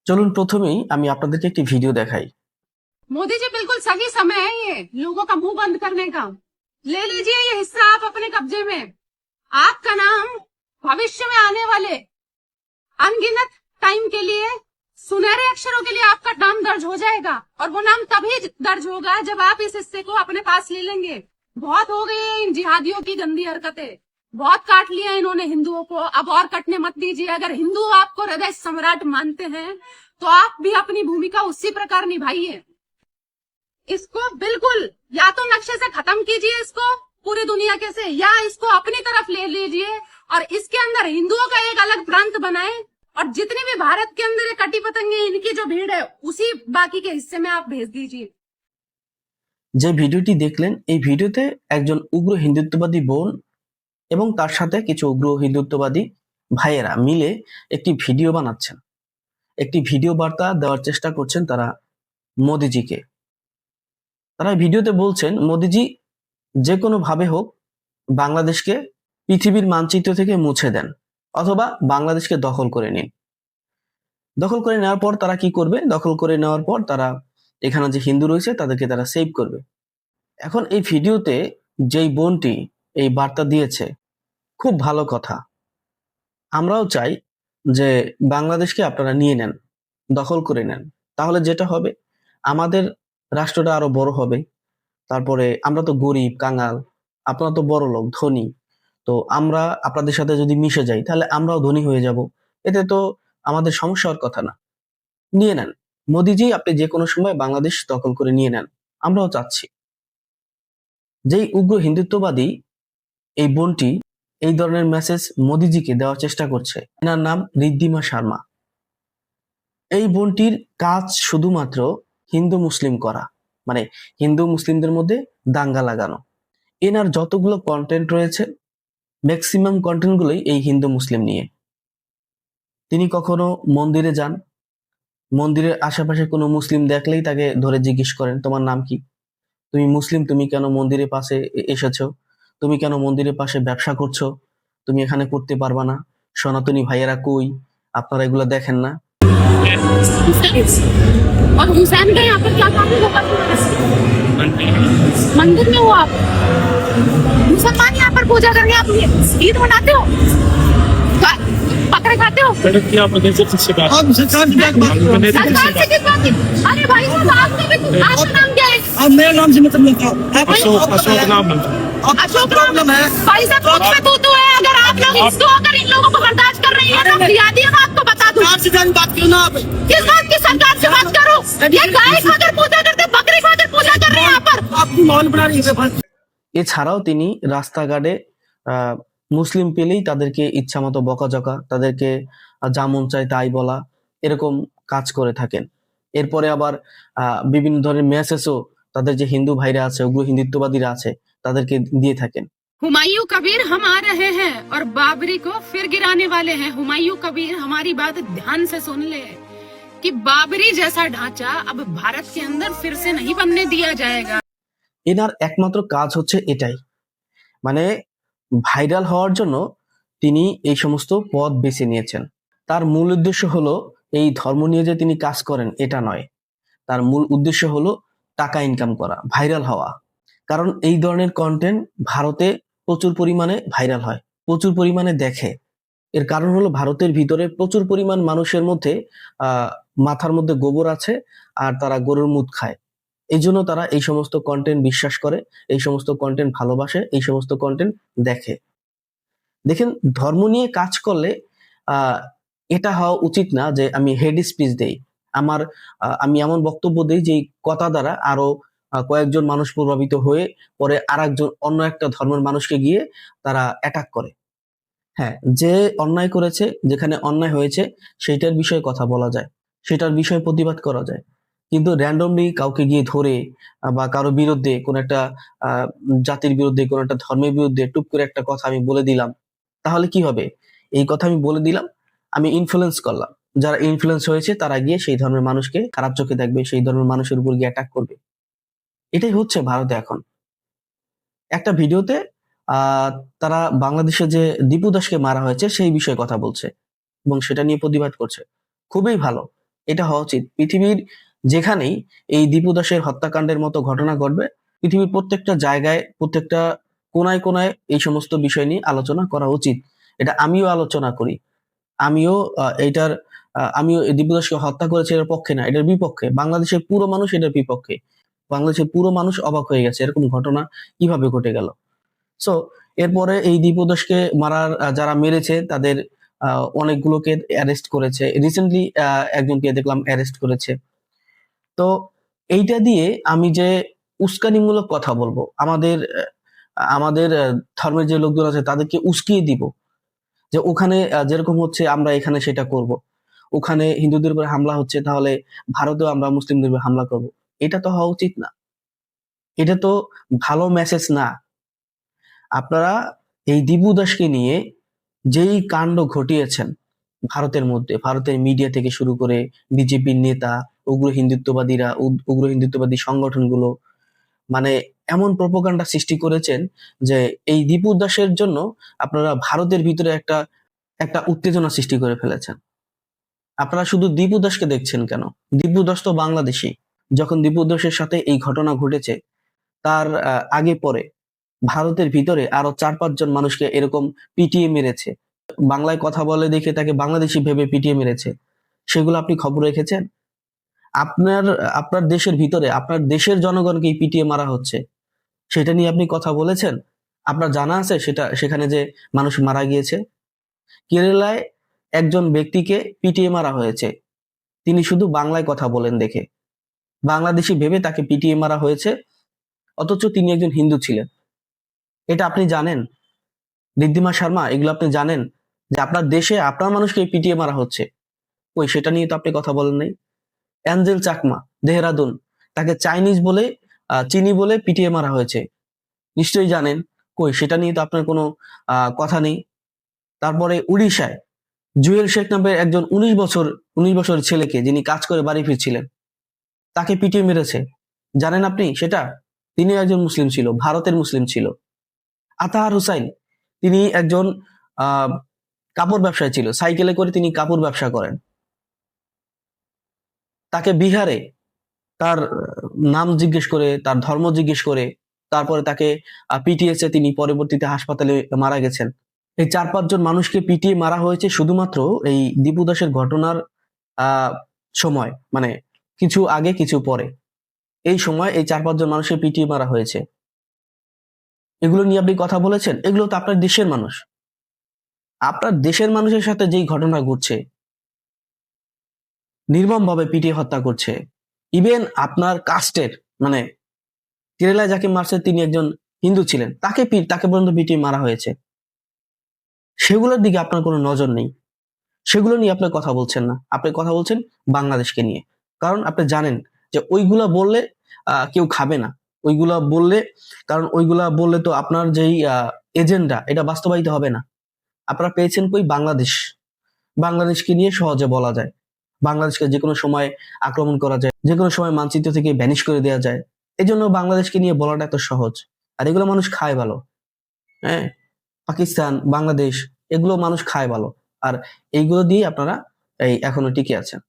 চলুন প্রথমেই আমি আপনাদেরকে একটি ভিডিও দেখাই। मोदी जी बिल्कुल सही समय है ये लोगों का मुंह बंद करने का। ले लीजिए ये हिस्सा आप अपने कब्जे में। आपका नाम भविष्य में आने वाले अनगिनत टाइम के लिए सुनहरे अक्षरों के लिए आपका नाम दर्ज हो जाएगा, और वो नाम तभी दर्ज होगा जब आप इस हिस्से को अपने पास ले लेंगे। बहुत हो गई है इन जिहादियों की गंदी हरकतें, बहुत काट लिया इन्होंने हिंदुओं को, अब और कटने मत दीजिए। अगर हिंदू आपको हृदय सम्राट मानते हैं तो आप भी अपनी भूमिका उसी प्रकार निभाइए। इसको बिल्कुल या तो नक्शे से खत्म कीजिए इसको पूरी दुनिया के से, या इसको अपनी तरफ ले लीजिए और इसके अंदर हिंदुओं का एक अलग प्रांत बनाए, और जितनी भी भारत के अंदर ये कटी पतंगे इनकी जो भीड़ है उसी बाकी के हिस्से में आप भेज दीजिए। যে ভিডিওটি দেখলেন এই ভিডিওতে একজন উগ্র হিন্দুত্ববাদী বোন এবং তার সাথে কিছু উগ্র হিন্দুত্ববাদী ভাইয়েরা মিলে একটি ভিডিও বানাচ্ছেন, একটি ভিডিও বার্তা দেওয়ার চেষ্টা করছেন তারা মোদিজিকে। তারা ভিডিওতে বলছেন মোদিজি যে কোনো ভাবে হোক বাংলাদেশকে পৃথিবীর মানচিত্র থেকে মুছে দেন অথবা বাংলাদেশকে দখল করে নিন। দখল করে নেওয়ার পর তারা কি করবে? দখল করে নেওয়ার পর তারা এখানে যে হিন্দু রয়েছে তাদেরকে তারা সেভ করবে। এখন এই ভিডিওতে যেই বোনটি এই বার্তা দিয়েছে, খুব ভালো কথা। আমরাও চাই যে বাংলাদেশকে আপনারা নিয়ে নেন, দখল করে নেন, তাহলে যেটা হবে আমাদের রাষ্ট্রটা আরো বড় হবে। তারপরে আমরা তো গরিব কাঙাল, আপনারা তো বড় লোক ধনী, তো আমরা আপনাদের সাথে যদি মিশে যাই তাহলে আমরাও ধনী হয়ে যাব। এতে তো আমাদের সমস্যা হওয়ার কথা না। নিয়ে নেন মোদিজি, আপনি যে কোনো সময় বাংলাদেশ দখল করে নিয়ে নেন, আমরাও চাচ্ছি। যেই উগ্র হিন্দুত্ববাদী এই বোনটি এই ধরনের মেসেজ মোদিজিকে দেওয়ার চেষ্টা করছে, এনার নাম ঋদ্ধিমা শর্মা। এই বোনটির কাজ শুধুমাত্র হিন্দু মুসলিম করা, মানে হিন্দু মুসলিমদের মধ্যে দাঙ্গা লাগানো। এনার যতগুলো কন্টেন্ট রয়েছে ম্যাক্সিমাম কন্টেন্ট গুলোই এই হিন্দু মুসলিম নিয়ে। তিনি কখনো মন্দিরে যান, মন্দিরের আশেপাশে কোনো মুসলিম দেখলেই তাকে ধরে জিজ্ঞেস করেন তোমার নাম কি, তুমি মুসলিম, তুমি কেন মন্দিরের পাশে এসেছো, তুমি কেন মন্দিরের পাশে ব্যবসা করছো, তুমি এখানে করতে পারবা না, সনাতনী ভাইয়েরা কই, আপনারা এগুলো দেখেন না? और हुसैन का यहाँ पर क्या काम है वो मंदिर में हो आप मुसलमान यहाँ पर पूजा करके आप ईद मनाते हो, बकरे खाते हो। क्या आप से बात सरकार से किस बात की? अरे भाई साहब आपका भी आपका नाम क्या है? अब मेरा नाम से मतलब नहीं था। अशोक नाम अशोक नाम है भाई साहब, मुझ पे तू है। अगर आप लोग इसको अगर इन लोगों को बर्दाश्त कर रही है तो याद मैं आपको बता दूं। सरकार से जान बात करो ना आप। किस बात की सरकार से बात करो? ये गाय खाकर पूजा करते, बकरी खाकर पूजा कर रहे हैं यहाँ पर। आपकी माहौल बना रही है। এছাড়াও তিনি রাস্তাঘাটে মুসলিম পেলেই তাদেরকে ইচ্ছা মতো বকাঝকা, তাদেরকে যা মন চায় তাই বলা, এরকম কাজ করে থাকেন। এরপরে আবার বিভিন্ন ধরনের মেসেজও তাদের যে হিন্দু ভাইরা আছে, উগ্র হিন্দুত্ববাদীরা আছে, তাদেরকে দিয়ে থাকেন। हुमायूं कबीर हम आ रहे हैं और बाबरी को फिर गिराने वाले हैं। हुमायूं कबीर हमारी बात ध्यान से सुन ले कि बाबरी जैसा ढांचा अब भारत के अंदर फिर से नहीं बनने दिया जाएगा। এনার একমাত্র কাজ হচ্ছে এটাই, মানে ভাইরাল হওয়ার জন্য তিনি এই সমস্ত পথ বেছে নিয়েছেন। তার মূল উদ্দেশ্য হলো এই ধর্ম নিয়ে যে তিনি কাজ করেন এটা নয়, তার মূল উদ্দেশ্য হলো টাকা ইনকাম করা, ভাইরাল হওয়া। কারণ এই ধরনের কন্টেন্ট ভারতে প্রচুর পরিমাণে ভাইরাল হয়, প্রচুর পরিমাণে দেখে। এর কারণ হলো ভারতের ভিতরে প্রচুর পরিমাণ মানুষের মধ্যে মাথার মধ্যে গোবর আছে আর তারা গরুর মুত খায়। এই জন্য তারা এই সমস্ত কন্টেন্ট বিশ্বাস করে, এই সমস্ত কন্টেন্ট ভালোবাসে, এই সমস্ত কন্টেন্ট দেখে। দেখেন, ধর্ম নিয়ে কাজ করলে এটা হওয়া উচিত না যে আমি হেড স্পিচ দেই, আমি এমন বক্তব্য দেই যে কথা দ্বারা আরো কয়েকজন মানুষ প্রভাবিত হয়ে পরে আরেকজন অন্য একটা ধর্মের মানুষকে গিয়ে তারা অ্যাটাক করে। হ্যাঁ, যে অন্যায় করেছে, যেখানে অন্যায় হয়েছে সেইটার বিষয়ে কথা বলা যায়, সেটার বিষয়ে প্রতিবাদ করা যায়। কিন্তু র্যান্ডমলি কাউকে গিয়ে ধরে বা কারো বিরুদ্ধে কোন একটা জাতির বিরুদ্ধে, কোন একটা ধর্মের বিরুদ্ধে টুপ করে একটা কথা আমি বলে দিলাম, তাহলে কি হবে? এই কথা আমি বলে দিলাম, আমি ইনফ্লুয়েন্স করলাম, যারা ইনফ্লুয়েন্স হয়েছে তারা গিয়ে সেই ধর্মের মানুষকে খারাপ চোখে দেখবে, সেই ধর্মের মানুষের উপর গিয়ে অ্যাটাক করবে। এটাই হচ্ছে ভারতে এখন। একটা ভিডিওতে তারা বাংলাদেশে যে দীপু দাসকে মারা হয়েছে সেই বিষয়ে কথা বলছে এবং সেটা নিয়ে প্রতিবাদ করছে। খুবই ভালো, এটা হওয়া উচিত। পৃথিবীর যেখানেই এই দীপু দাসের হত্যাকাণ্ডের মতো ঘটনা ঘটবে, পৃথিবীর প্রত্যেকটা জায়গায়, প্রত্যেকটা কোনায় কোনায় এই সমস্ত বিষয় নিয়ে আলোচনা করা উচিত। এটা আমিও আলোচনা করি। আমিও আমিও এই দীপু দাসকে হত্যা করেছে এর পক্ষে না, এটার বিপক্ষে। বাংলাদেশের পুরো মানুষ এটার বিপক্ষে। বাংলাদেশের পুরো মানুষ অবাক হয়ে গেছে এরকম ঘটনা কিভাবে ঘটে গেল। সো এরপরে এই দীপু দাসকে মারার যারা মেরেছে তাদের অনেকগুলোকে অ্যারেস্ট করেছে। রিসেন্টলি একজনকে দেখলাম অ্যারেস্ট করেছে। তো এইটা দিয়ে আমি যে উস্কানিমূলক কথা বলবো, আমাদের ধর্মের যে লোকজন আছে তাদেরকে উস্কিয়ে দিব যে ওখানে যেরকম হচ্ছে আমরা এখানে সেটা করব, ওখানে হিন্দুদের উপরে হামলা হচ্ছে তাহলে ভারতেও আমরা মুসলিমদের উপরে হামলা করব, এটা তো হওয়া উচিত না। এটা তো ভালো মেসেজ না। আপনারা এই দীপু দাসকে নিয়ে যেই কাণ্ড ঘটিয়েছেন ভারতের মধ্যে, ভারতের মিডিয়া থেকে শুরু করে বিজেপির নেতা, উগ্র হিন্দুত্ববাদীরা, উগ্র হিন্দুত্ববাদী সংগঠনগুলো, মানে এমন প্রোপাগান্ডা সৃষ্টি করেছেন যে এই দীপু দাসের জন্য আপনারা ভারতের ভিতরে একটা একটা উত্তেজনা সৃষ্টি করে ফেলেছেন। আপনারা শুধু দীপু দাসকে দেখছেন কেন? দীপু দাস তো বাংলাদেশী। যখন দীপু দাসের সাথে এই ঘটনা ঘটেছে তার আগে পরে ভারতের ভিতরে আরো 4-5 জন মানুষকে এরকম পিটিয়ে মেরেছে। বাংলায় কথা বলে দেখে তাকে বাংলাদেশি ভেবে পিটিয়ে মেরেছে। সেগুলো আপনি খবর রেখেছেন? আপনার আপনার দেশের ভিতরে আপনার দেশের জনগণকেই পিটিয়ে মারা হচ্ছে, সেটা নিয়ে আপনি কথা বলেছেন? আপনার জানা আছে সেখানে যে মানুষ মারা গিয়েছে? কেরালায় একজন ব্যক্তিকে পিটিয়ে মারা হয়েছে, তিনি শুধু বাংলায় কথা বলেন দেখে, বাংলাদেশি ভেবে তাকে পিটিয়ে মারা হয়েছে, অথচ তিনি একজন হিন্দু ছিলেন। এটা আপনি জানেন ঋদ্ধিমা শর্মা? এগুলো আপনি জানেন যে আপনার দেশে আপনার মানুষকে পিটিয়ে মারা হচ্ছে? ওই সেটা নিয়ে তো আপনি কথা বলেন নাই। অ্যাঞ্জেল চাকমা, দেহরাদুন, তাকে চাইনিজ বলে চিনি বলে পিটিয়ে মারা হয়েছে, নিশ্চয়ই জানেন। কই সেটা নিয়ে তো আপনার কোনো কথা নেই। তারপরে উড়িষ্যায় জুয়েল শেখ নামের একজন 19 বছর ছেলেকে, যিনি কাজ করে বাড়ি ফিরছিলেন, তাকে পিটিয়ে মেরেছে, জানেন আপনি সেটা? তিনি একজন মুসলিম ছিল, ভারতের মুসলিম ছিল। আতাহার হুসাইন, তিনি একজন আহ কাপড় ব্যবসায়ী ছিল, সাইকেলে করে তিনি কাপড় ব্যবসা করেন। তাকে বিহারে তার নাম জিজ্ঞেস করে, তার ধর্ম জিজ্ঞেস করে তারপরে তাকে পিটিয়েছে, তিনি পরবর্তীতে হাসপাতালে মারা গেছেন। এই 4-5 জন মানুষকে পিটিয়ে মারা হয়েছে শুধুমাত্র এই দীপু দাসের ঘটনার সময়, মানে কিছু আগে কিছু পরে, এই সময় এই 4-5 জন মানুষকে পিটিয়ে মারা হয়েছে। এগুলো নিয়ে আপনি কথা বলেছেন? এগুলো তো আপনার দেশের মানুষ। আপনার দেশের মানুষের সাথে যেই ঘটনা ঘটছে, নির্মমভাবে পিটিয়ে হত্যা করছে, ইভেন আপনার কাস্টের, মানে কেরালায় যাকে মারছে তিনি একজন হিন্দু ছিলেন, তাকে পর্যন্ত পিটিয়ে মারা হয়েছে। সেগুলোর দিকে আপনার কোনো নজর নেই, সেগুলো নিয়ে আপনি কথা বলছেন না। আপনি কথা বলছেন বাংলাদেশকে নিয়ে, কারণ আপনি জানেন যে ওইগুলা বললে কেউ খাবে না। ওইগুলা বললে তো আপনার যেই এজেন্ডা, এটা বাস্তবায়িত হবে না। আপনারা পেয়েছেন কই? বাংলাদেশকে নিয়ে সহজে বলা যায়, বাংলাদেশকে যে কোনো সময় আক্রমণ করা যায়, যে কোনো সময় মানচিত্র থেকে ভ্যানিশ করে দেওয়া যায়। এই জন্য বাংলাদেশকে নিয়ে বলাটা এত সহজ। আর এগুলো মানুষ খায় ভালো। হ্যাঁ, পাকিস্তান, বাংলাদেশ, এগুলো মানুষ খায় ভালো। আর এইগুলো দিয়ে আপনারা এখনো টিকে আছেন।